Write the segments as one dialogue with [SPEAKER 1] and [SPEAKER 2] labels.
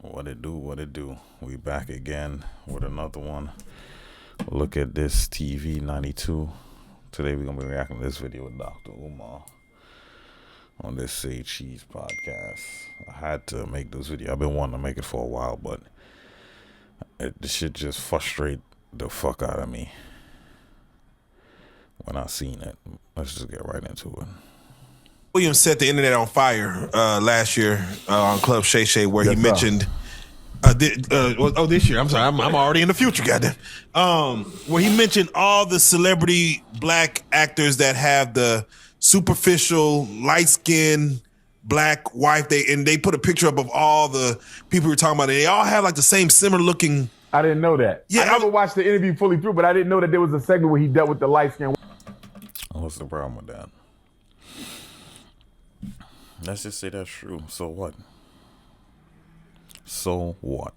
[SPEAKER 1] What it do, what it do. We back again with another one. Look at this TV 92. Today we're going to be reacting to this video with Dr. Umar on this Say Cheese podcast. I had to make this video. I've been wanting to make it for a while, but this shit just frustrate the fuck out of me when I seen it. Let's just get right into it.
[SPEAKER 2] Williams set the internet on fire last year on Club Shay Shay, where he mentioned this year. I'm sorry, I'm already in the future, goddamn. Where he mentioned all the celebrity black actors that have the superficial light skin black wife. They put a picture up of all the people we were talking about. And they all have like the same similar looking.
[SPEAKER 3] I didn't know that.
[SPEAKER 2] Yeah,
[SPEAKER 3] I never watched the interview fully through, but I didn't know that there was a segment where he dealt with the light skin.
[SPEAKER 1] What's the problem with that? Let's just say that's true. So what? So what?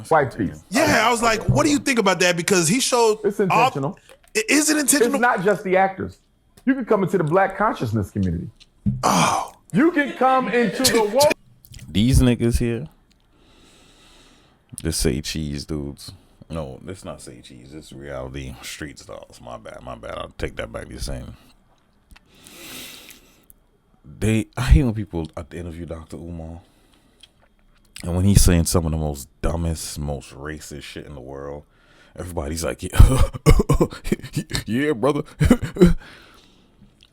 [SPEAKER 3] White piece.
[SPEAKER 2] Yeah, I was like, what do you think about that? Because he showed
[SPEAKER 3] It's intentional.
[SPEAKER 2] Is it intentional?
[SPEAKER 3] It's not just the actors. You can come into the black consciousness community.
[SPEAKER 2] Oh.
[SPEAKER 3] You can come into the woke.
[SPEAKER 1] These niggas here, the Say Cheese dudes. No, this not Say Cheese. This reality street stars. My bad. I'll take that back. You're saying. I hate when people interview Dr. Umar, and when he's saying some of the most dumbest, most racist shit in the world, everybody's like, yeah, brother.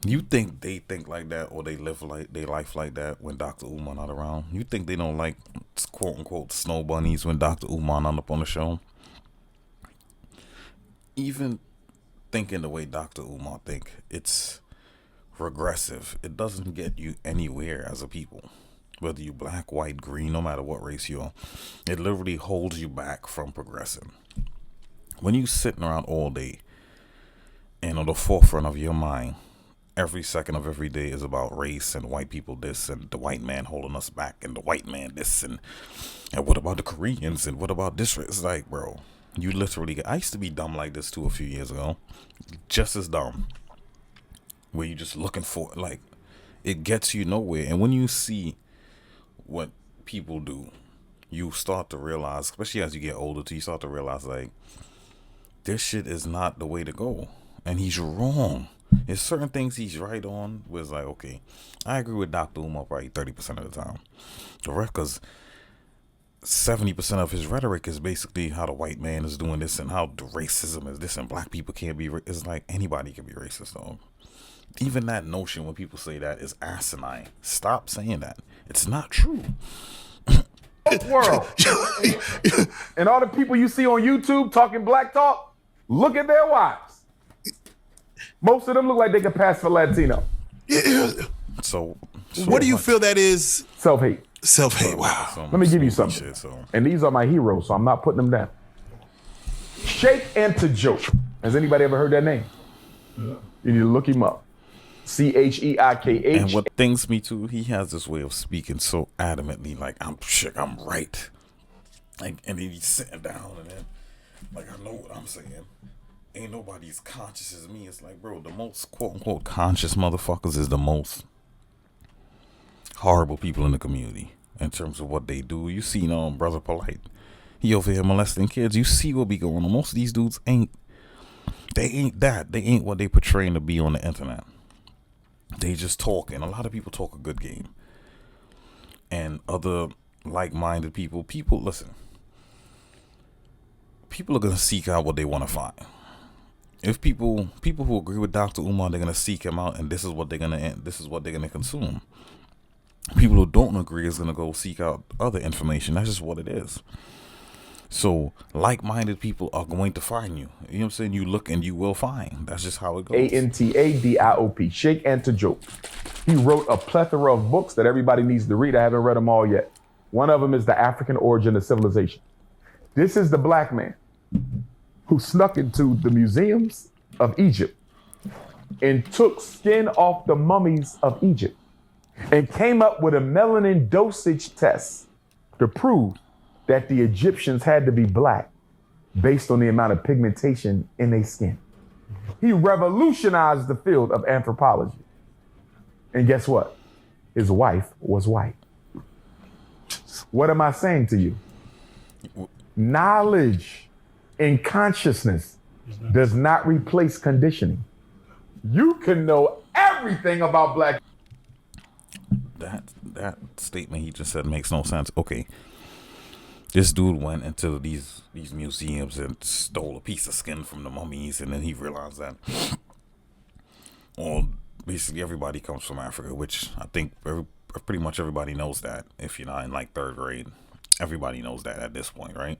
[SPEAKER 1] You think they think like that, or they live like they life like that when Dr. Umar not around? You think they don't like quote unquote snow bunnies when Dr. Umar not up on the show? Even thinking the way Dr. Umar think, it's regressive. It doesn't get you anywhere as a people, whether you black, white, green, no matter what race you are. It literally holds you back from progressing. When you sitting around all day and on the forefront of your mind, every second of every day is about race and white people this and the white man holding us back and the white man this and what about the Koreans and what about this? It's like, bro, you literally I used to be dumb like this too a few years ago, just as dumb, where you just looking for, like, it gets you nowhere. And when you see what people do, you start to realize, especially as you get older too, you start to realize, like, this shit is not the way to go. And he's wrong. There's certain things he's right on, where it's like, okay, I agree with Dr. Umar probably 30% of the time. The rest, because 70% of his rhetoric is basically how the white man is doing this and how the racism is this and black people can't be, it's like anybody can be racist, though. Even that notion when people say that is asinine. Stop saying that. It's not true.
[SPEAKER 3] World. And all the people you see on YouTube talking black talk, look at their wives. Most of them look like they could pass for Latino.
[SPEAKER 1] So
[SPEAKER 2] What do you feel that is?
[SPEAKER 3] Self-hate.
[SPEAKER 2] Self-hate. Wow.
[SPEAKER 3] Let me give you something. And these are my heroes, so I'm not putting them down. Shake and to Joke. Has anybody ever heard that name? You need to look him up. Cheikh.
[SPEAKER 1] And what things me too, he has this way of speaking so adamantly, like, I'm right. Like, and then he's sitting down and then, like, I know what I'm saying. Ain't nobody as conscious as me. It's like, bro, the most quote unquote conscious motherfuckers is the most horrible people in the community in terms of what they do. You see, Brother Polite, he over here molesting kids. You see what be going on. Most of these dudes ain't that. They ain't what they portraying to be on the internet. They just talking. A lot of people talk a good game. And other like-minded people, listen. People are going to seek out what they want to find. If people who agree with Dr. Umar, they're going to seek him out, and this is what they're going to consume. People who don't agree is going to go seek out other information. That's just what it is. So like-minded people are going to find you. You know what I'm saying? You look and you will find. That's just how it goes.
[SPEAKER 3] Antadiop. Shake and to Joke. He wrote a plethora of books that everybody needs to read. I haven't read them all yet. One of them is The African Origin of Civilization. This is the black man who snuck into the museums of Egypt and took skin off the mummies of Egypt and came up with a melanin dosage test to prove that the Egyptians had to be black based on the amount of pigmentation in their skin. He revolutionized the field of anthropology. And guess what? his wife was white. What am I saying to you? Knowledge and consciousness does not replace conditioning. You can know everything about black.
[SPEAKER 1] That statement he just said makes no sense. Okay, this dude went into these museums and stole a piece of skin from the mummies, and then he realized that basically everybody comes from Africa, which I think pretty much everybody knows that. If you're not in like third grade, everybody knows that at this point, right?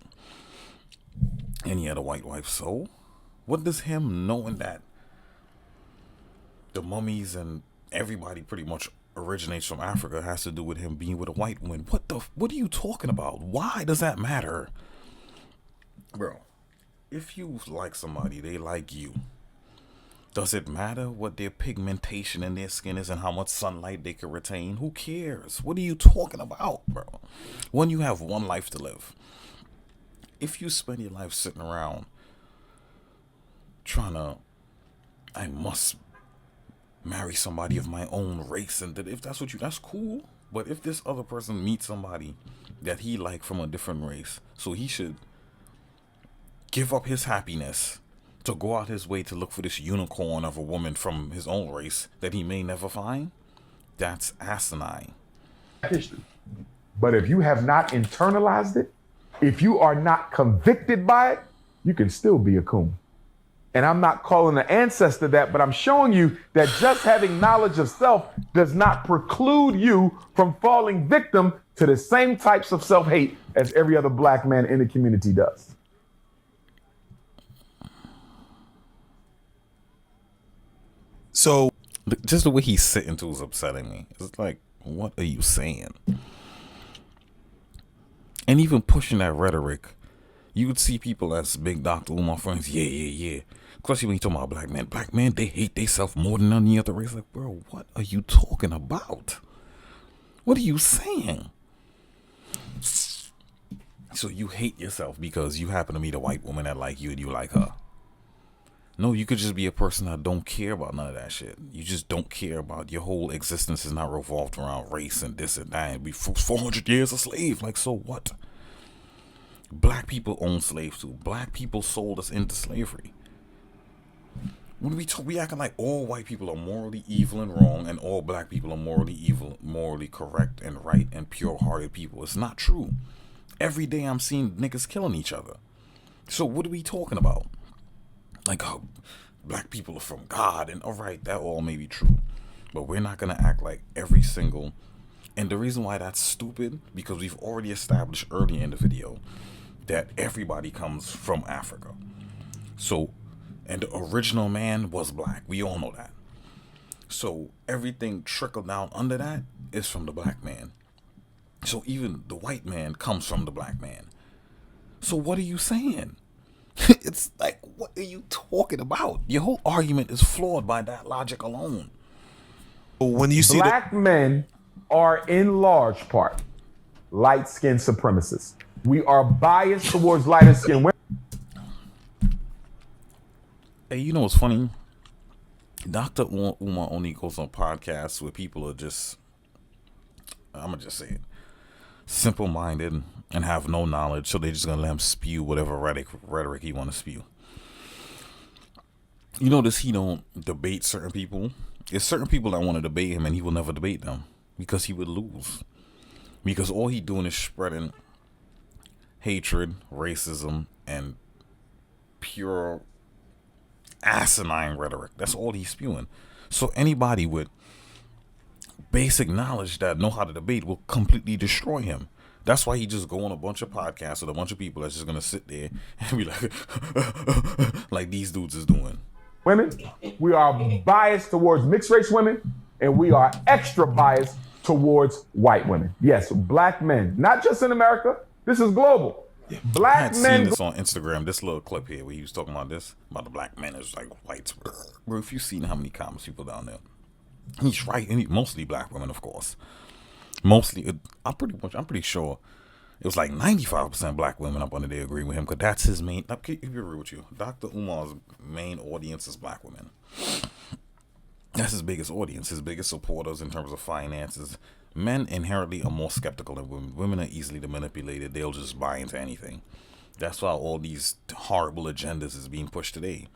[SPEAKER 1] And he had a white wife. So what does him knowing that the mummies and everybody pretty much originates from Africa has to do with him being with a white woman? What are you talking about? Why does that matter? Bro, if you like somebody, they like you. Does it matter what their pigmentation in their skin is and how much sunlight they can retain? Who cares? What are you talking about, bro? When you have one life to live, if you spend your life sitting around trying to, I must marry somebody of my own race, and if that's what that's cool. But if this other person meets somebody that he like from a different race, so he should give up his happiness to go out his way to look for this unicorn of a woman from his own race that he may never find? That's asinine.
[SPEAKER 3] History. But if you have not internalized it, if you are not convicted by it, you can still be a coon. And I'm not calling an ancestor that, but I'm showing you that just having knowledge of self does not preclude you from falling victim to the same types of self-hate as every other black man in the community does.
[SPEAKER 2] So
[SPEAKER 1] just the way he's sitting to is upsetting me. It's like, what are you saying? And even pushing that rhetoric, you would see people as big Dr. Umar friends. Yeah. Especially when you talk about black men. Black men, they hate themselves more than any other race. Like, bro, what are you talking about? What are you saying? So you hate yourself because you happen to meet a white woman that like you and you like her. No, you could just be a person that don't care about none of that shit. You just don't care about your whole existence is not revolved around race and this and that. And be 400 years a slave. Like, so what? Black people own slaves too. Black people sold us into slavery. When we acting like all white people are morally evil and wrong, and all black people are morally evil, morally correct and right and pure-hearted people. It's not true. Every day I'm seeing niggas killing each other. So what are we talking about? Like, oh, black people are from God, and all right, that all may be true, but we're not gonna act like every single. And the reason why that's stupid, because we've already established earlier in the video that everybody comes from Africa. So, and the original man was black. We all know that. So everything trickled down under that is from the black man. So even the white man comes from the black man. So what are you saying? It's like, what are you talking about? Your whole argument is flawed by that logic alone.
[SPEAKER 2] when you see
[SPEAKER 3] black men are in large part light-skinned supremacists. We are biased towards lighter-skinned women.
[SPEAKER 1] Hey, you know what's funny? Dr. Umar only goes on podcasts where people are just, I'm going to just say it, simple-minded and have no knowledge, so they're just going to let him spew whatever rhetoric he want to spew. You notice he don't debate certain people. There's certain people that want to debate him, and he will never debate them because he would lose. Because all he doing is spreading hatred, racism, and pure asinine rhetoric. That's all he's spewing. So anybody with basic knowledge that know how to debate will completely destroy him. That's why he just go on a bunch of podcasts with a bunch of people that's just gonna sit there and be like these dudes is doing.
[SPEAKER 3] Women, we are biased towards mixed race women, and we are extra biased towards white women. Yes, black men, not just in America. This is global.
[SPEAKER 1] I
[SPEAKER 3] Black
[SPEAKER 1] had
[SPEAKER 3] men.
[SPEAKER 1] seen this on Instagram. This little clip here where he was talking about this, about the black men is like whites. Bro, if you've seen how many comments people down there, he's right. And mostly black women, of course. Mostly, I'm pretty sure it was like 95% black women up under there agree with him, because that's his main. I'll be real with you. Dr. Umar's main audience is black women. That's his biggest audience, his biggest supporters in terms of finances. Men inherently are more skeptical than women. Women are easily manipulated. They'll just buy into anything. That's why all these horrible agendas is being pushed today.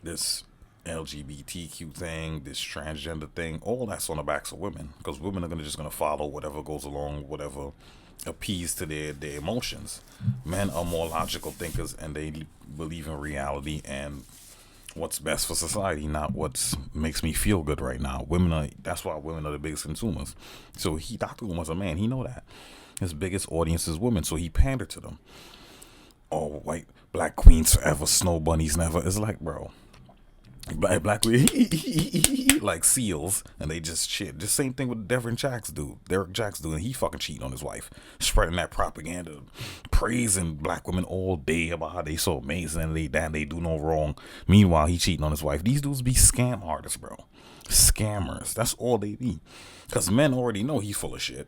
[SPEAKER 1] This LGBTQ thing, this transgender thing, all that's on the backs of women. Because women are just gonna follow whatever goes along, whatever appease to their emotions. Men are more logical thinkers and they believe in reality and what's best for society, not what makes me feel good right now. That's why women are the biggest consumers. So Dr. Umar's a man, he know that. His biggest audience is women, so he pandered to them. Oh, white, black queens forever, snow bunnies never. It's like, bro, black like seals, and they just shit. Just same thing with Derek Jacks dude, and he fucking cheating on his wife, spreading that propaganda, praising black women all day about how they so amazing and they do no wrong. Meanwhile, he cheating on his wife. These dudes be scam artists, bro, scammers. That's all they be, cause men already know he's full of shit.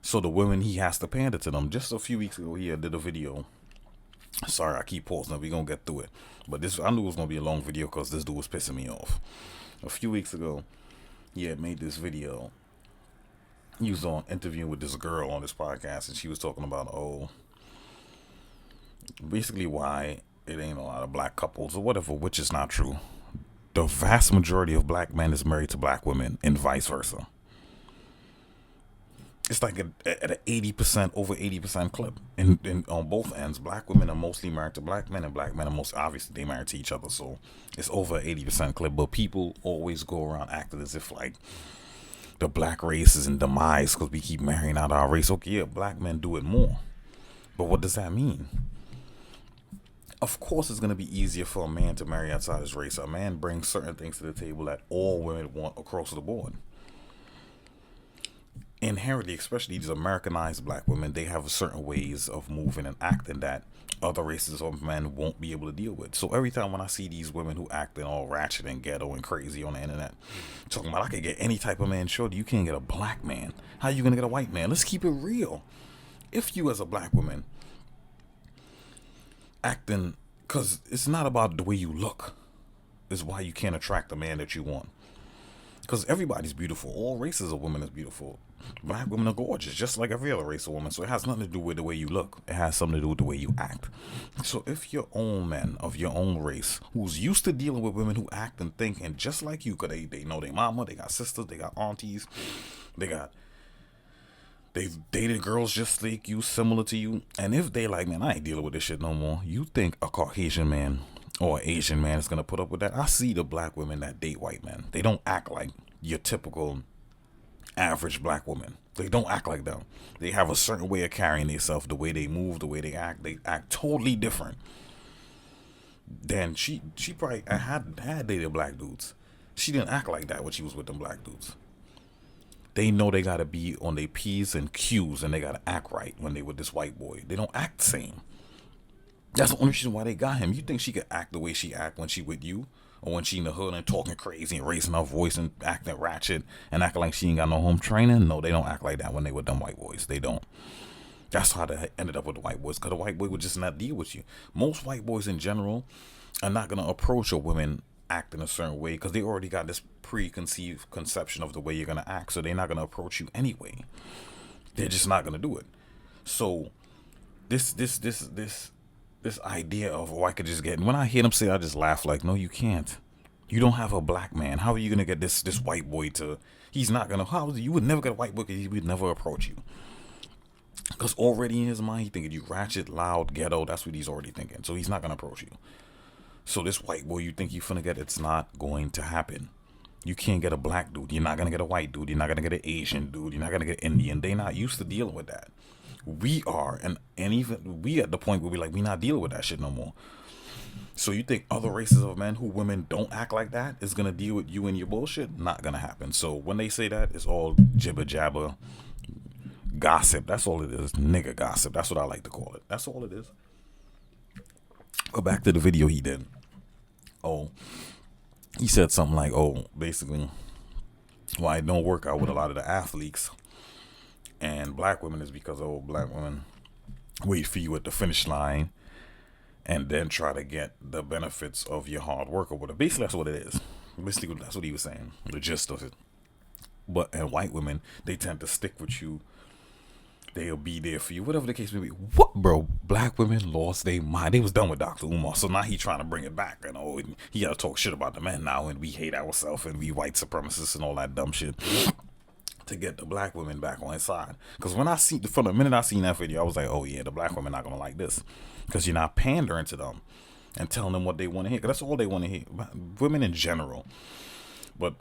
[SPEAKER 1] So the women, he has to pander to them. Just a few weeks ago, he did a video. Sorry, I keep pausing. We gonna get through it, but I knew it was gonna be a long video because this dude was pissing me off. A few weeks ago, he had made this video. He was on interviewing with this girl on this podcast, and she was talking about basically why it ain't a lot of black couples or whatever, which is not true. The vast majority of black men is married to black women, and vice versa. It's like at an 80%, over 80% clip. And on both ends, black women are mostly married to black men, and black men are most obviously they married to each other. So it's over 80% clip. But people always go around acting as if like the black race is in demise because we keep marrying out our race. Okay, yeah, black men do it more. But what does that mean? Of course, it's going to be easier for a man to marry outside his race. A man brings certain things to the table that all women want across the board. Inherently, especially these Americanized black women, they have certain ways of moving and acting that other races of men won't be able to deal with. So every time when I see these women who acting all ratchet and ghetto and crazy on the internet, talking about I could get any type of man, shorty, you can't get a black man. How you gonna get a white man? Let's keep it real. If you as a black woman acting, because it's not about the way you look, is why you can't attract the man that you want. Because everybody's beautiful. All races of women is beautiful. Black women are gorgeous, just like every other race of woman. So it has nothing to do with the way you look. It has something to do with the way you act. So if your own men of your own race, who's used to dealing with women who act and think and just like you, because they know their mama, they got sisters, they got aunties, they've dated girls just like you, similar to you. And if they like, man, I ain't dealing with this shit no more. You think a Caucasian man or an Asian man is going to put up with that? I see the black women that date white men. They don't act like your typical average black woman. They don't act like them. They have a certain way of carrying themselves, the way they move, the way they act. They act totally different. Then she probably had dated black dudes. She didn't act like that when she was with them black dudes. They know they gotta be on their P's and Q's and they gotta act right when they with this white boy. They don't act the same. That's the only reason why they got him. You think she could act the way she act when she with you? Or when she in the hood and talking crazy and raising her voice and acting ratchet and acting like she ain't got no home training? No, they don't act like that when they with them white boys. They don't. That's how they ended up with the white boys, because the white boy would just not deal with you. Most white boys in general are not going to approach a woman acting a certain way because they already got this preconceived conception of the way you're going to act. So they're not going to approach you anyway. They're just not going to do it. So this idea of, I could just get, when I hear them say, I just laugh like, no, you can't. You don't have a black man. How are you gonna get this white boy to? He's not gonna. You would never get a white boy because he would never approach you. Because already in his mind, he thinking you ratchet, loud, ghetto. That's what he's already thinking. So he's not gonna approach you. So this white boy you think you finna get, it's not going to happen. You can't get a black dude. You're not gonna get a white dude. You're not gonna get an Asian dude. You're not gonna get Indian. They're not used to dealing with that. We are, and even we at the point where we like, we not dealing with that shit no more. So you think other races of men who women don't act like that is gonna deal with you and your bullshit? Not gonna happen. So when they say that, it's all jibber jabber gossip. That's all it is. Nigga gossip. That's what I like to call it. That's all it is. But back to the video he did. Oh, he said something like, basically, why it don't work out with a lot of the athletes and black women is because black women wait for you at the finish line and then try to get the benefits of your hard work or whatever. Basically, that's what it is. Basically, that's what he was saying. The gist of it. And white women, they tend to stick with you. They'll be there for you, whatever the case may be. What, bro? Black women lost their mind. They was done with Dr. Umar, so now he trying to bring it back. And he got to talk shit about the men now, and we hate ourselves, and we white supremacists and all that dumb shit to get the black women back on his side. Because from the minute I seen that video, I was like, oh yeah, the black women not gonna like this, because you're not pandering to them and telling them what they want to hear. Because that's all they want to hear. Women in general, but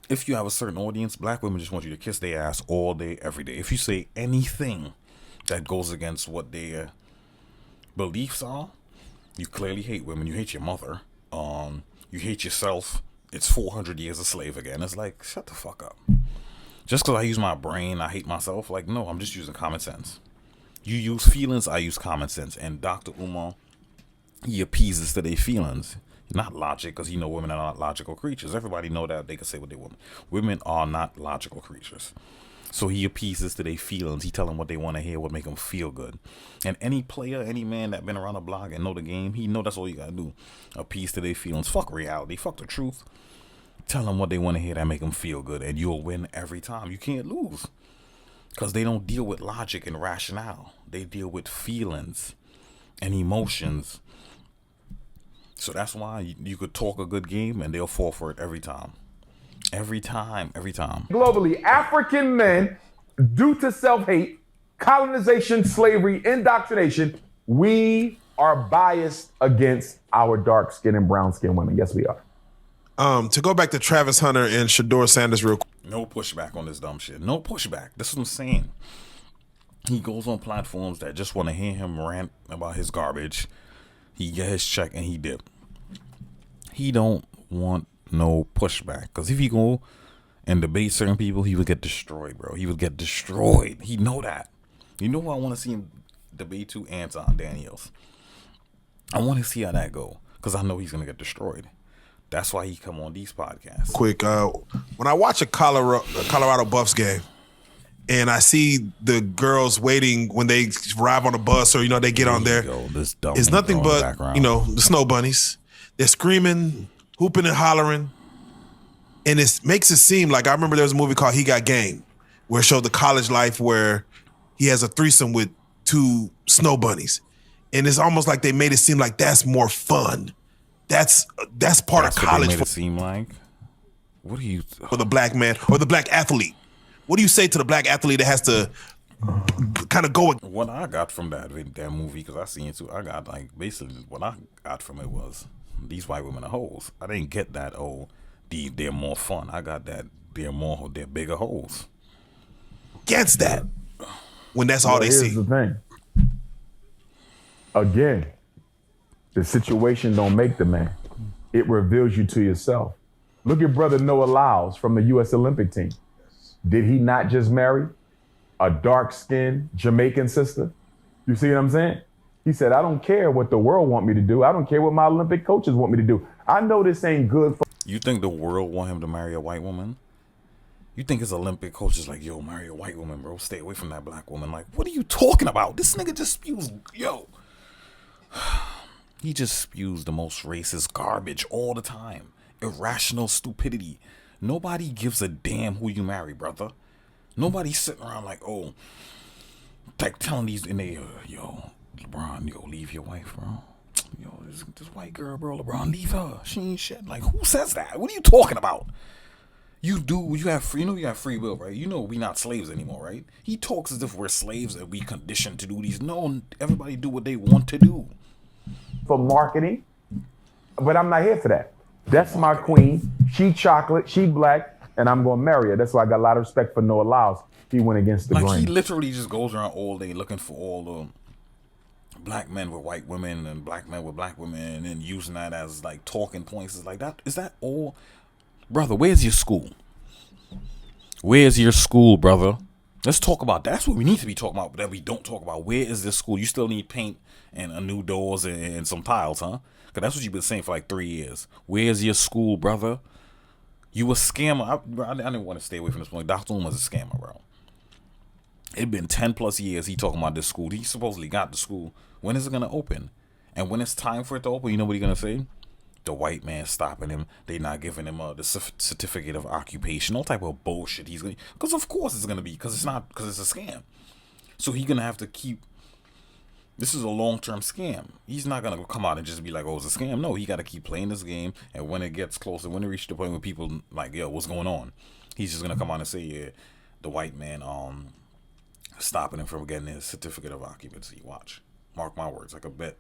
[SPEAKER 1] if you have a certain audience, black women just want you to kiss their ass all day, every day. If you say anything that goes against what their beliefs are, you clearly hate women. You hate your mother. You hate yourself. It's 400 years a slave again. It's like, shut the fuck up. Just because I use my brain, I hate myself. Like, no, I'm just using common sense. You use feelings, I use common sense. And Dr. Umar, he appeases to their feelings. Not logic, because women are not logical creatures. Everybody know that. They can say what they want. Women are not logical creatures. So he appeases to their feelings. He tell them what they want to hear, what make them feel good. And any player, any man that been around the block and know the game, he know that's all you got to do. Appease to their feelings. Fuck reality. Fuck the truth. Tell them what they want to hear that make them feel good. And you'll win every time. You can't lose. Because they don't deal with logic and rationale. They deal with feelings and emotions. So that's why you could talk a good game and they'll fall for it every time. Every time.
[SPEAKER 3] Globally, African men, due to self-hate, colonization, slavery, indoctrination, we are biased against our dark-skinned and brown-skinned women. Yes, we are.
[SPEAKER 2] To go back to Travis Hunter and Shador Sanders real quick.
[SPEAKER 1] No pushback on this dumb shit. No pushback. That's what I'm saying. He goes on platforms that just want to hear him rant about his garbage. He get his check and he dip. He don't want no pushback. Because if he go and debate certain people, he would get destroyed, bro. He would get destroyed. He know that. You know who I want to see him debate to? Anton Daniels. I want to see how that go. Because I know he's going to get destroyed. That's why he come on these podcasts.
[SPEAKER 2] Quick, when I watch a Colorado Buffs game, and I see the girls waiting when they arrive on the bus or, they get on there. It's nothing but, the snow bunnies. They're screaming, hooping and hollering. And it makes it seem like, I remember there was a movie called He Got Game, where it showed the college life where he has a threesome with 2 snow bunnies. And it's almost like they made it seem like that's more fun. That's part of college.
[SPEAKER 1] What made it seem like? What are you...
[SPEAKER 2] For the black man or the black athlete. What do you say to the black athlete that has to kind of go?
[SPEAKER 1] What I got from that movie, because I seen it too, I got basically what I got from it was these white women are hoes. I didn't get that, they're more fun. I got that they're bigger hoes.
[SPEAKER 2] Against that, when that's all they see.
[SPEAKER 3] Here's the thing. Again, the situation don't make the man. It reveals you to yourself. Look at brother Noah Lyles from the U.S. Olympic team. Did he not just marry a dark-skinned Jamaican sister? You see what I'm saying? He said, I don't care what the world want me to do. I don't care what my Olympic coaches want me to do. I know this ain't good for...
[SPEAKER 1] You think the world want him to marry a white woman? You think his Olympic coaches like, yo, marry a white woman, bro. Stay away from that black woman. Like, what are you talking about? This nigga just spews, he just spews the most racist garbage all the time. Irrational stupidity. Nobody gives a damn who you marry, brother. Nobody's sitting around like, telling these in there, LeBron, leave your wife, bro. This white girl, bro, LeBron, leave her. She ain't shit. Like, who says that? What are you talking about? You have free will, right? We not slaves anymore, right? He talks as if we're slaves and we conditioned to do these. No, everybody do what they want to do.
[SPEAKER 3] For marketing, but I'm not here for that. That's my queen. She chocolate, she black, and I'm gonna marry her. That's why I got a lot of respect for Noah Lyles. He went against the grain.
[SPEAKER 1] He literally just goes around all day looking for all the black men with white women and black men with black women and using that as like talking points. It's like that. Is that all? Brother, where's your school? Where's your school, brother? Let's talk about that. That's what we need to be talking about, that we don't talk about. Where is this school? You still need paint and a new doors and some tiles, huh? Because that's what you've been saying for like 3 years. Where's your school, brother? You a scammer. I didn't want to stay away from this point. Dr. Umar's a scammer, bro. It been 10 plus years he talking about this school. He supposedly got the school. When is it going to open? And when it's time for it to open, you know what he's going to say? The white man stopping him. They not giving him the certificate of occupation. All type of bullshit he's gonna. Because of course it's gonna be. Because it's not. Because it's a scam. So he's gonna have to keep. This is a long-term scam. He's not gonna come out and just be like, "Oh, it's a scam." No, he got to keep playing this game. And when it gets closer, when it reaches the point where people like, "Yo, what's going on?" He's just gonna come out and say, "Yeah, the white man stopping him from getting his certificate of occupancy." Watch, mark my words. I could bet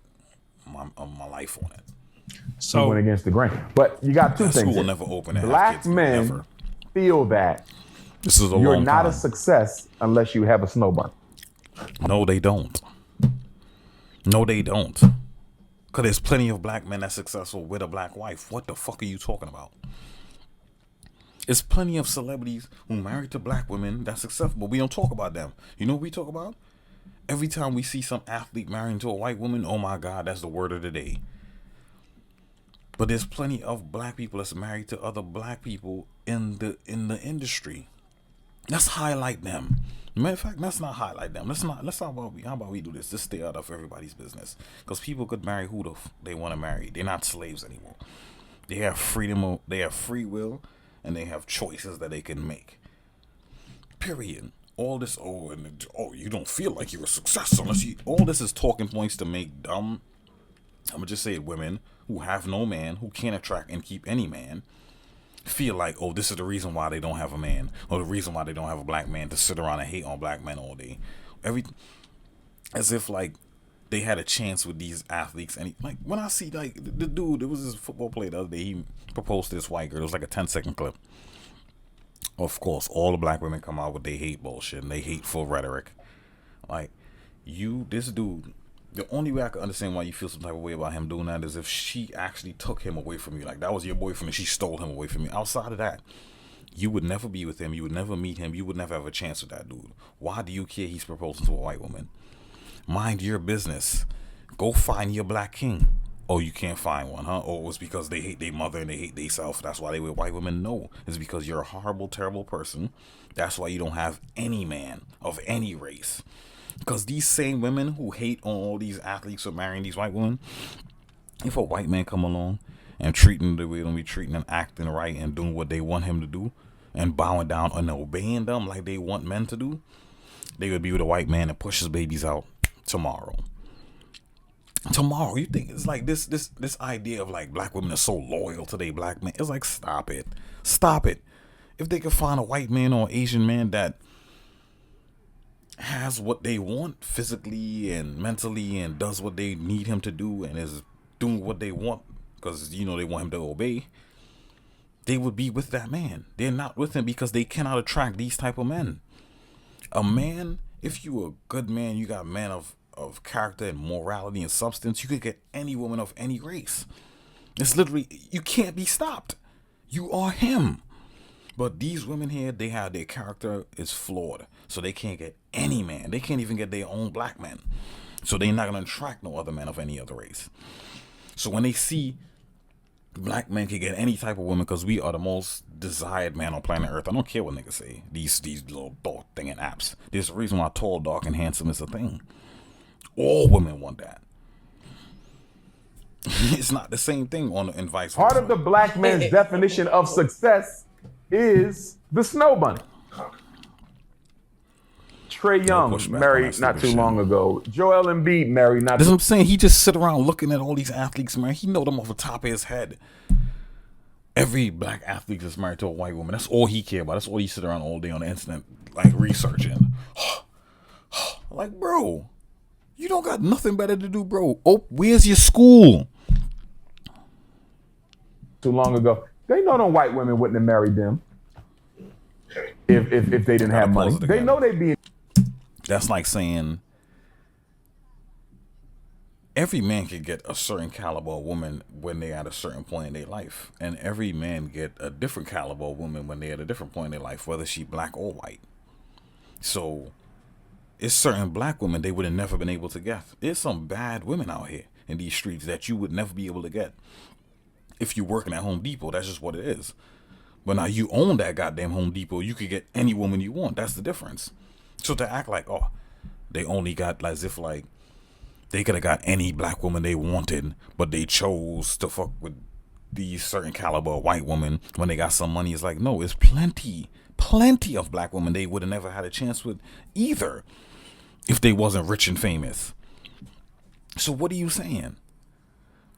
[SPEAKER 1] my life on it.
[SPEAKER 3] He
[SPEAKER 2] So
[SPEAKER 3] went against the grain. But you got two
[SPEAKER 1] That
[SPEAKER 3] things.
[SPEAKER 1] school will
[SPEAKER 3] here.
[SPEAKER 1] never open. And have
[SPEAKER 3] Black
[SPEAKER 1] kids
[SPEAKER 3] men
[SPEAKER 1] never.
[SPEAKER 3] feel that
[SPEAKER 1] This is a
[SPEAKER 3] you're
[SPEAKER 1] long
[SPEAKER 3] not
[SPEAKER 1] time.
[SPEAKER 3] a success unless you have a snow bunny.
[SPEAKER 1] No, they don't. No, they don't. Because there's plenty of black men that's successful with a black wife. What the fuck are you talking about? There's plenty of celebrities who married to black women that's successful, but we don't talk about them. You know what we talk about? Every time we see some athlete marrying to a white woman, oh my God, that's the word of the day. But there's plenty of black people that's married to other black people in the industry. Let's highlight them. Matter of fact, let's not highlight them. Let's how about we do this? Just stay out of everybody's business. Because people could marry who they want to marry. They're not slaves anymore. They have freedom. They have free will, and they have choices that they can make. Period. All this you don't feel like you're a success unless you. All this is talking points to make dumb. I'm gonna just say it, women who have no man, who can't attract and keep any man, feel like, oh, this is the reason why they don't have a man, or the reason why they don't have a black man, to sit around and hate on black men all day. As if like they had a chance with these athletes. And like when I see like the dude, there was this football player the other day, he proposed to this white girl. It was like a 10-second clip. Of course, all the black women come out with they hate bullshit and they hateful rhetoric. Like, this dude, the only way I can understand why you feel some type of way about him doing that is if she actually took him away from you. Like, that was your boyfriend and she stole him away from you. Outside of that, you would never be with him. You would never meet him. You would never have a chance with that dude. Why do you care he's proposing to a white woman? Mind your business. Go find your black king. Oh, you can't find one, huh? Oh, it's because they hate their mother and they hate themselves. That's why they with white women. No, it's because you're a horrible, terrible person. That's why you don't have any man of any race. Because these same women who hate on all these athletes for marrying these white women, if a white man come along and treating them the way they be treating them, acting right and doing what they want him to do, and bowing down and obeying them like they want men to do, they would be with a white man and push his babies out tomorrow. You think it's like this idea of like black women are so loyal to their black men? It's like, stop it. If they could find a white man or Asian man that has what they want physically and mentally and does what they need him to do and is doing what they want because they want him to obey, they would be with that man. They're not with him because they cannot attract these type of men. A man, if you a good man, you got a man of character and morality and substance, you could get any woman of any race. It's literally, you can't be stopped. You are him. But these women here, their character is flawed. So they can't get any man. They can't even get their own black man. So they're not going to attract no other man of any other race. So when they see black men can get any type of woman because we are the most desired man on planet Earth. I don't care what niggas say. These little thought thing and apps. There's a reason why tall, dark, and handsome is a thing. All women want that. It's not the same thing and vice versa.
[SPEAKER 3] Part of the black man's definition of success is the snow bunny. Trey Young married not too long ago. Joel Embiid married not.
[SPEAKER 1] That's what I'm saying. He just sit around looking at all these athletes, man. He know them off the top of his head. Every black athlete is married to a white woman. That's all he care about. That's all he sit around all day on the internet, like researching. Like, bro, you don't got nothing better to do, bro. Oh, where's your school?
[SPEAKER 3] Too long ago. They know them white women wouldn't have married them if they didn't have money. They know they'd be.
[SPEAKER 1] That's like saying every man can get a certain caliber of woman when they're at a certain point in their life. And every man get a different caliber of woman when they're at a different point in their life, whether she black or white. So it's certain black women they would have never been able to get. There's some bad women out here in these streets that you would never be able to get. If you're working at Home Depot, that's just what it is. But now you own that goddamn Home Depot, you could get any woman you want. That's the difference. So to act like, oh, they only got, as if like they could have got any black woman they wanted, but they chose to fuck with these certain caliber white women when they got some money. It's like, no, it's plenty of black women they would have never had a chance with either if they wasn't rich and famous. So what are you saying?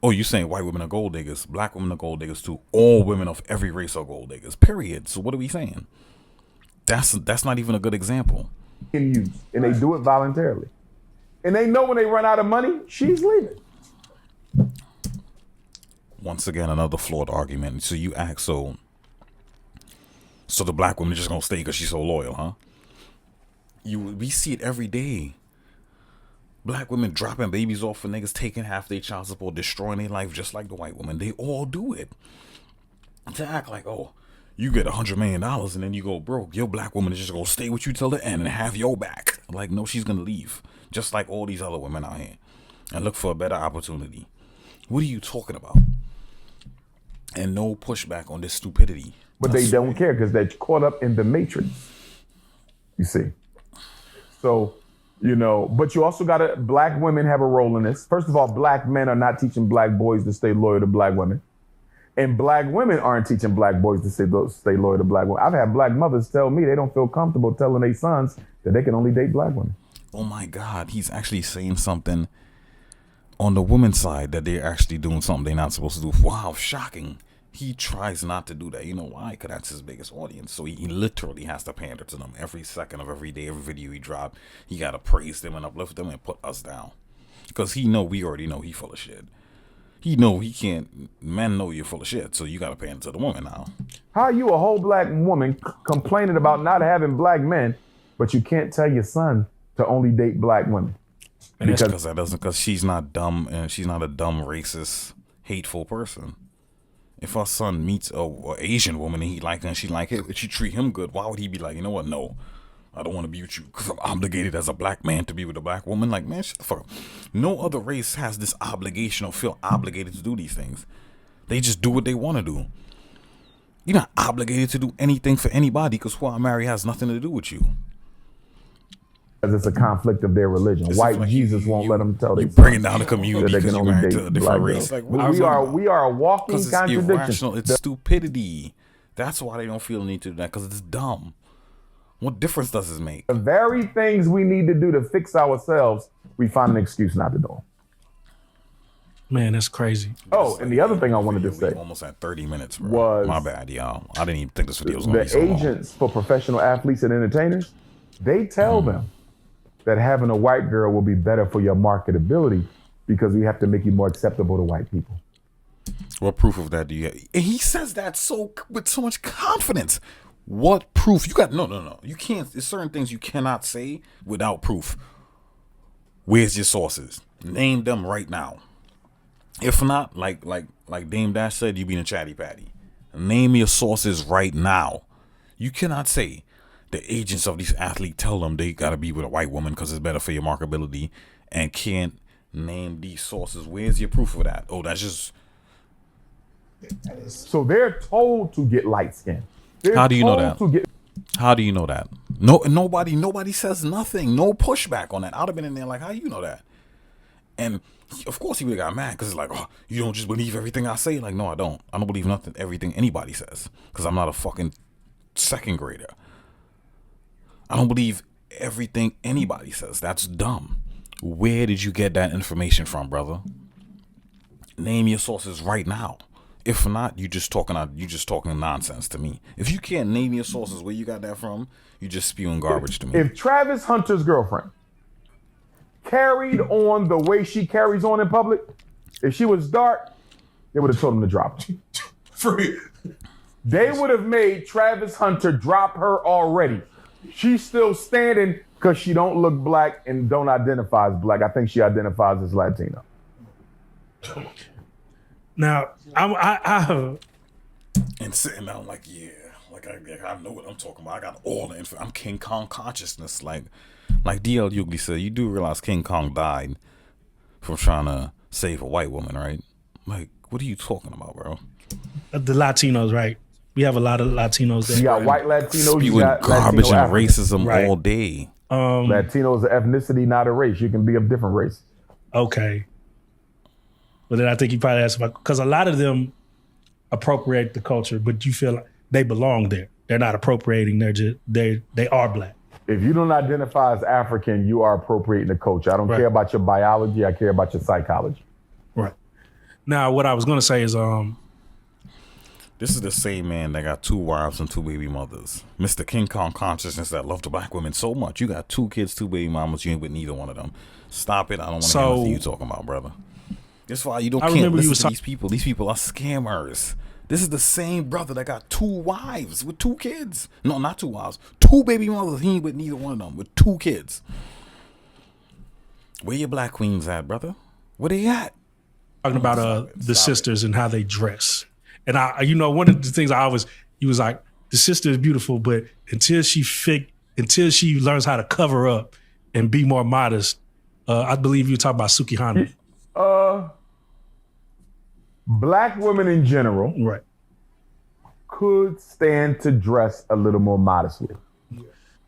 [SPEAKER 1] Oh, you saying white women are gold diggers, black women are gold diggers too. All women of every race are gold diggers. Period. So what are we saying? That's not even a good example.
[SPEAKER 3] In use, and they do it voluntarily. And they know when they run out of money, she's leaving.
[SPEAKER 1] Once again, another flawed argument. So you act so the black woman is just gonna stay because she's so loyal, huh? We see it every day. Black women dropping babies off for niggas, taking half their child support, destroying their life just like the white woman. They all do it. To act like, oh, you get $100 million and then you go broke. Your black woman is just gonna stay with you till the end and have your back. Like, no, she's gonna leave. Just like all these other women out here. And look for a better opportunity. What are you talking about? And no pushback on this stupidity.
[SPEAKER 3] But they don't care because they're caught up in the matrix. You see. So, but you also black women have a role in this. First of all, black men are not teaching black boys to stay loyal to black women. And black women aren't teaching black boys to stay loyal to black women. I've had black mothers tell me they don't feel comfortable telling their sons that they can only date black women.
[SPEAKER 1] Oh my God, he's actually saying something on the women's side that they're actually doing something they're not supposed to do. Wow, shocking. He tries not to do that. You know why? Because that's his biggest audience. So he literally has to pander to them every second of every day, every video he drop. He got to praise them and uplift them and put us down. Because we already know he full of shit. He know he can't. Men know you're full of shit. So you got to pander to the woman now.
[SPEAKER 3] How are you a whole black woman complaining about not having black men, but you can't tell your son to only date black women?
[SPEAKER 1] Because she's not dumb and she's not a dumb, racist, hateful person. If our son meets a Asian woman and he like her and she like it, if she treat him good, why would he be like, you know what? No, I don't want to be with you because I'm obligated as a black man to be with a black woman. Like, man, shut the fuck up. No other race has this obligation or feel obligated to do these things. They just do what they want to do. You're not obligated to do anything for anybody because who I marry has nothing to do with you.
[SPEAKER 3] Because it's a conflict of their religion. White like Jesus won't let them tell.
[SPEAKER 1] You bringing down the community because you're married to a different race. Like,
[SPEAKER 3] we are a walking contradiction.
[SPEAKER 1] It's irrational. It's stupidity. That's why they don't feel the need to do that, because it's dumb. What difference does it make?
[SPEAKER 3] The very things we need to do to fix ourselves, we find an excuse not to do them.
[SPEAKER 4] Man, that's crazy.
[SPEAKER 3] Oh, and the other thing I wanted to say,
[SPEAKER 1] almost at 30 minutes, bro.
[SPEAKER 3] Was
[SPEAKER 1] my bad, y'all. I didn't even think this video was going to be so long.
[SPEAKER 3] The agents for professional athletes and entertainers, they tell them that having a white girl will be better for your marketability because we have to make you more acceptable to white people.
[SPEAKER 1] What proof of that do you have? And he says that with so much confidence. What proof? You got no. You can't. There's certain things you cannot say without proof. Where's your sources? Name them right now. If not, like Dame Dash said, you being a chatty patty. Name your sources right now. You cannot say the agents of these athletes tell them they gotta be with a white woman because it's better for your marketability, and can't name these sources. Where's your proof of that? Oh, that's just.
[SPEAKER 3] So they're told to get light skin.
[SPEAKER 1] How do you know that? How do you know that? No, nobody says nothing. No pushback on that. I'd have been in there like, how you know that? And of course he would have got mad because it's like, oh, you don't just believe everything I say. Like, no, I don't. I don't believe everything anybody says because I'm not a fucking second grader. I don't believe everything anybody says. That's dumb. Where did you get that information from, brother? Name your sources right now. If not, you just talking nonsense to me. If you can't name your sources where you got that from, you just spewing garbage to me.
[SPEAKER 3] If Travis Hunter's girlfriend carried on the way she carries on in public, if she was dark, they would have told him to drop her.
[SPEAKER 2] Free.
[SPEAKER 3] They would have made Travis Hunter drop her already. She's still standing because she don't look black and don't identify as black. I think she identifies as Latino.
[SPEAKER 4] Now, I
[SPEAKER 1] and sitting down like, yeah, like I know what I'm talking about. I got all the info. I'm King Kong consciousness. Like D.L. Hughley said, you do realize King Kong died from trying to save a white woman, right? Like, what are you talking about, bro?
[SPEAKER 4] The Latinos, right? We have a lot of Latinos there.
[SPEAKER 3] You got white Latinos,
[SPEAKER 1] spewing
[SPEAKER 3] you got
[SPEAKER 1] garbage
[SPEAKER 3] Latino
[SPEAKER 1] and racism
[SPEAKER 4] right.
[SPEAKER 1] all day.
[SPEAKER 3] Latino is an ethnicity, not a race. You can be of different races.
[SPEAKER 4] Okay. But then I think you probably asked about, because a lot of them appropriate the culture, but you feel like they belong there. They're not appropriating. They are black.
[SPEAKER 3] If you don't identify as African, you are appropriating the culture. I don't
[SPEAKER 4] Right.
[SPEAKER 3] care about your biology. I care about your psychology.
[SPEAKER 4] Right. Now, what I was going to say is,
[SPEAKER 1] This is the same man that got 2 wives and 2 baby mothers. Mr. King Kong consciousness that loved the black women so much. You got 2 kids, 2 baby mamas. You ain't with neither one of them. Stop it. I don't want to hear nothing you talking about, brother. That's why you don't can't listen to these people. These people are scammers. This is the same brother that got 2 wives with 2 kids. No, not 2 wives. 2 baby mothers. He ain't with neither one of them with 2 kids. Where your black queens at, brother? Where they at?
[SPEAKER 4] talking about the sisters and how they dress. And one of the things he was like, the sister is beautiful, but until she learns how to cover up and be more modest, I believe you talk about Sukihana.
[SPEAKER 3] Black women in general
[SPEAKER 4] Right.
[SPEAKER 3] could stand to dress a little more modestly.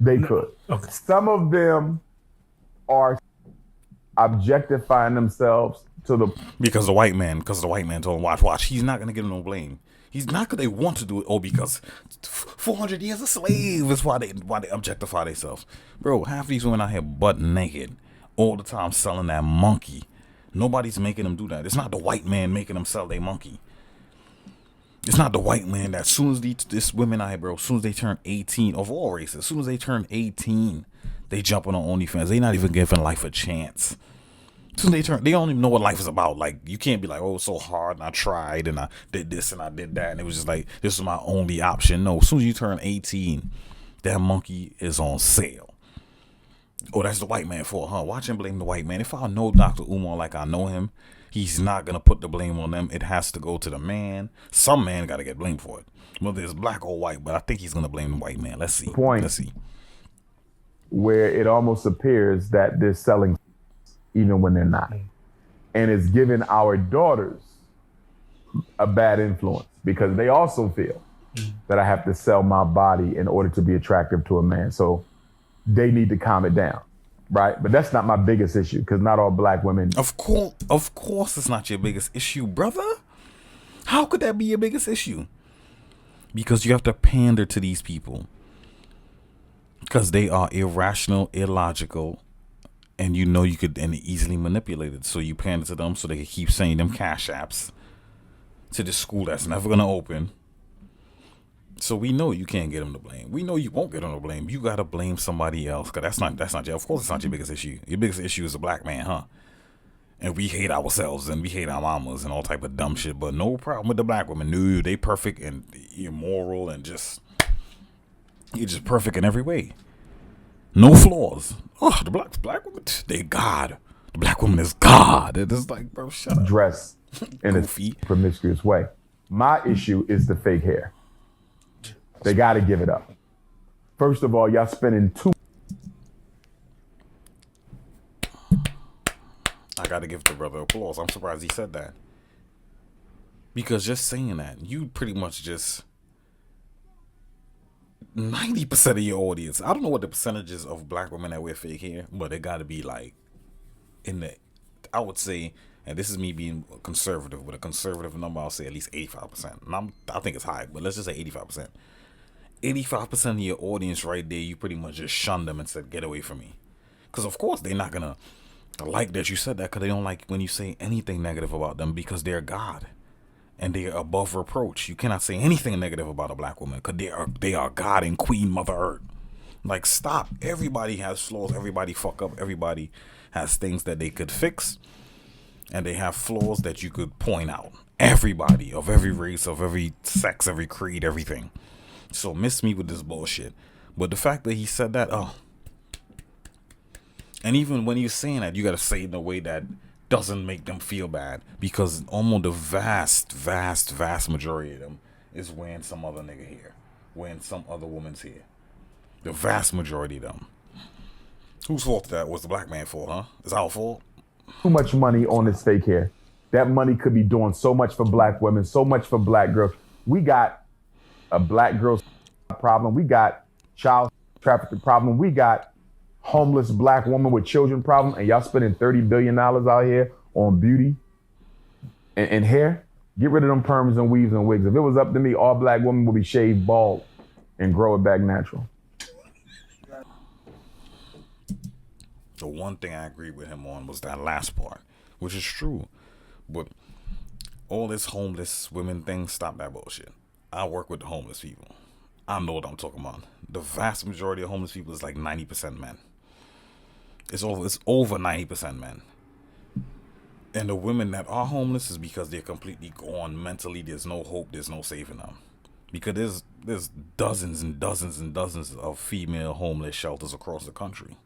[SPEAKER 3] They could.
[SPEAKER 4] Okay.
[SPEAKER 3] Some of them are objectifying themselves to the
[SPEAKER 1] Because the white man told him, watch, he's not gonna give him no blame. He's not because they want to do it, or because 400 years a slave is why they objectify themselves. Bro, half these women out here butt naked all the time selling that monkey. Nobody's making them do that. It's not the white man making them sell their monkey. It's not the white man that as soon as this women out here, bro, as soon as they turn 18, of all races, as soon as they turn 18, they jumping on OnlyFans. They not even giving life a chance. As soon as they don't even know what life is about. Like, you can't be like, oh, it's so hard, and I tried, and I did this, and I did that, and it was just like, this is my only option. No, as soon as you turn 18, that monkey is on sale. Oh, that's the white man for, huh? Watch him blame the white man. If I know Dr. Umar like I know him, he's not going to put the blame on them. It has to go to the man. Some man got to get blamed for it. Whether it's black or white, but I think he's going to blame the white man. Let's see. Let's see.
[SPEAKER 3] Where it almost appears that they're selling even when they're not. And it's giving our daughters a bad influence because they also feel that I have to sell my body in order to be attractive to a man. So they need to calm it down, right? But that's not my biggest issue because not all black women.
[SPEAKER 1] Of course it's not your biggest issue, brother. How could that be your biggest issue? Because you have to pander to these people. Because they are irrational, illogical, and you know you could easily manipulate it. So you pander to them so they can keep saying them cash apps to this school that's never going to open. So we know you can't get them to blame. We know you won't get them to blame. You got to blame somebody else because that's not your, of course it's not your biggest issue. Your biggest issue is a black man, huh? And we hate ourselves and we hate our mamas and all type of dumb shit. But no problem with the black women. No, they perfect and immoral and you're just perfect in every way. No flaws. Oh, the black woman, they God. The black woman is God. It's like, bro, shut up.
[SPEAKER 3] Dress in a promiscuous way. My issue is the fake hair. They got to give it up. First of all, y'all spending
[SPEAKER 1] I got to give the brother applause. I'm surprised he said that. Because just saying that, you pretty much just 90% of your audience. I don't know what the percentages of black women that wear fake hair, but it got to be like I would say, and this is me being conservative, with a conservative number, I'll say at least 85%. And I think it's high, but let's just say 85%. 85% of your audience right there, you pretty much just shunned them and said, get away from me. Because of course they're not going to like that you said that, because they don't like when you say anything negative about them, because they're God. And they are above reproach. You cannot say anything negative about a black woman because they are God and Queen Mother Earth. Like, stop. Everybody has flaws. Everybody fuck up. Everybody has things that they could fix. And they have flaws that you could point out. Everybody of every race, of every sex, every creed, everything. So miss me with this bullshit. But the fact that he said that, and even when you're saying that, you got to say it in a way that doesn't make them feel bad, because almost the vast majority of them is wearing some other nigga hair, wearing some other woman's hair. The vast majority of them. Whose fault that was? The black man fault, huh? It's our fault.
[SPEAKER 3] Too much money on this fake hair. That money could be doing so much for black women, so much for black girls. We got a black girl problem. We got child trafficking problem. We got homeless black woman with children problem, and y'all spending $30 billion out here on beauty and hair. Get rid of them perms and weaves and wigs. If it was up to me, all black women would be shaved bald and grow it back natural.
[SPEAKER 1] The one thing I agreed with him on was that last part, which is true. But all this homeless women thing, stop that bullshit. I work with the homeless people. I know what I'm talking about. The vast majority of homeless people is like 90% men. It's over 90% men. And the women that are homeless is because they're completely gone mentally. There's no hope. There's no saving them. Because there's dozens and dozens and dozens of female homeless shelters across the country.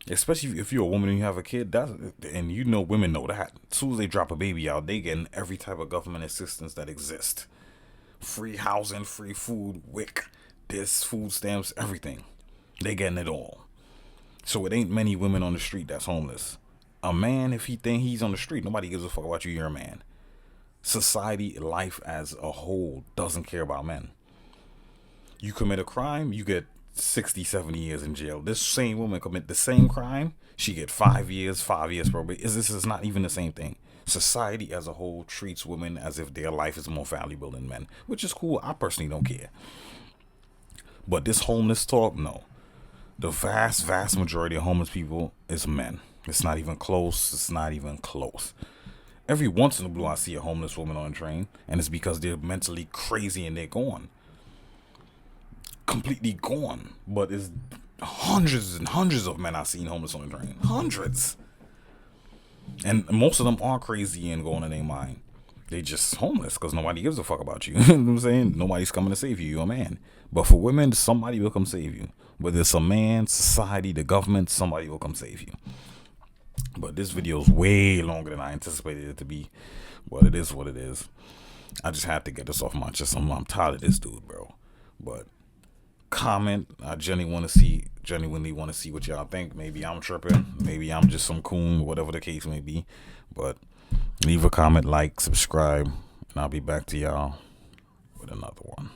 [SPEAKER 1] Especially if you're a woman and you have a kid, and you know women know that. As soon as they drop a baby out, they getting every type of government assistance that exists. Free housing, free food, WIC, this, food stamps, everything. They getting it all. So it ain't many women on the street that's homeless. A man, if he think he's on the street, nobody gives a fuck about you, you're a man. Society, life as a whole doesn't care about men. You commit a crime, you get 60, 70 years in jail. This same woman commit the same crime, she get 5 years probation. This is not even the same thing. Society as a whole treats women as if their life is more valuable than men, which is cool. I personally don't care. But this homeless talk, no. The vast majority of homeless people is men. It's not even close. It's not even close. Every once in a blue, I see a homeless woman on a train, and it's because they're mentally crazy and they're gone. Completely gone. But it's hundreds and hundreds of men I've seen homeless on the train. Hundreds. And most of them are crazy and going in their mind. They just homeless because nobody gives a fuck about you. You know what I'm saying? Nobody's coming to save you. You're a man. But for women, somebody will come save you. Whether it's a man, society, the government, somebody will come save you. But this video is way longer than I anticipated it to be. But it is what it is. I just had to get this off my chest. I'm tired of this dude, bro. But comment. I genuinely want to see what y'all think. Maybe I'm tripping. Maybe I'm just some coon, whatever the case may be. But leave a comment, like, subscribe, and I'll be back to y'all with another one.